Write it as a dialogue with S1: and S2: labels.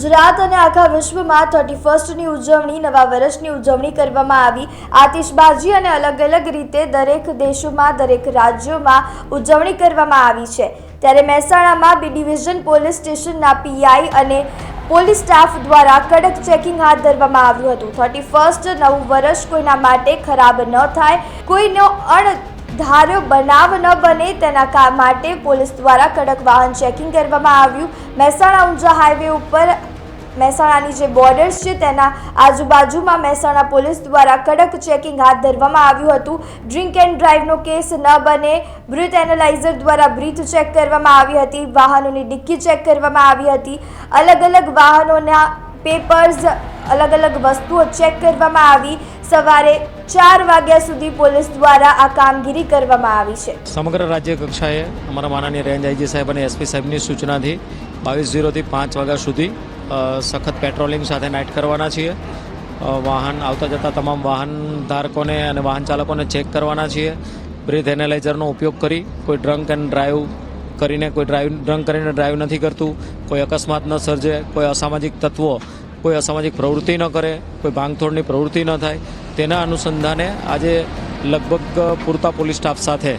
S1: ગુજરાત અને આખા વિશ્વમાં 31મી ઉજવણી નવા વર્ષની ઉજવણી કરવામાં આવી। આતિશબાજી અને અલગ અલગ રીતે દરેક દેશોમાં દરેક રાજ્યોમાં ઉજવણી કરવામાં આવી છે। ત્યારે મહેસાણામાં બી ડિવિઝન પોલીસ સ્ટેશનના પીઆઈ અને પોલીસ સ્ટાફ દ્વારા કડક ચેકિંગ હાથ ધરવામાં આવ્યું હતું। 31st નવું વર્ષ કોઈના માટે ખરાબ ન થાય, કોઈનો ધાર્યો બનાવ ન બને તેના માટે પોલીસ દ્વારા કડક વાહન ચેકિંગ કરવામાં આવ્યું। મહેસાણા ઊંઝા હાઈવે ઉપર મહેસાણાની જે બોર્ડર્સ છે તેના આજુબાજુમાં મહેસાણા પોલીસ દ્વારા કડક ચેકિંગ હાથ ધરવામાં આવ્યું હતું। ડ્રિંક એન્ડ ડ્રાઈવનો કેસ ન બને, બ્રીથ એનાલાઇઝર દ્વારા બ્રીથ ચેક કરવામાં આવી હતી, વાહનોની ડિક્કી ચેક કરવામાં આવી હતી, અલગ અલગ વાહનોના પેપર્સ, અલગ અલગ વસ્તુઓ ચેક કરવામાં આવી। સવારે 4 વાગ્યા સુધી પોલીસ દ્વારા આ કામગીરી કરવામાં આવી છે।
S2: સમગ્ર રાજ્ય કક્ષાએ અમારા માનનીય રેન્જ આઈજી સાહેબ અને એસપી સાહેબની સૂચનાથી 22:0 થી 5 વાગ્યા સુધી સખત પેટ્રોલિંગ સાથે નાઇટ કરવાના છીએ। વાહન આવતા જતા તમામ વાહન ધારકોને અને વાહન ચાલકોને ચેક કરવાના છીએ। બ્રીથ એનાલાઇઝરનો ઉપયોગ કરી કોઈ ડ્રંક એન્ડ ડ્રાઈવ કરીને ડ્રંક કરીને ડ્રાઈવ નથી કરતું, કોઈ અકસ્માત ન સર્જે, કોઈ અસામાજિક તત્વો કોઈ અસામાજિક પ્રવૃત્તિ ન કરે, કોઈ ભાંગતોડની પ્રવૃત્તિ ન થાય, તેના અનુસંધાને આજે લગભગ પૂરતા પોલીસ સ્ટાફ સાથે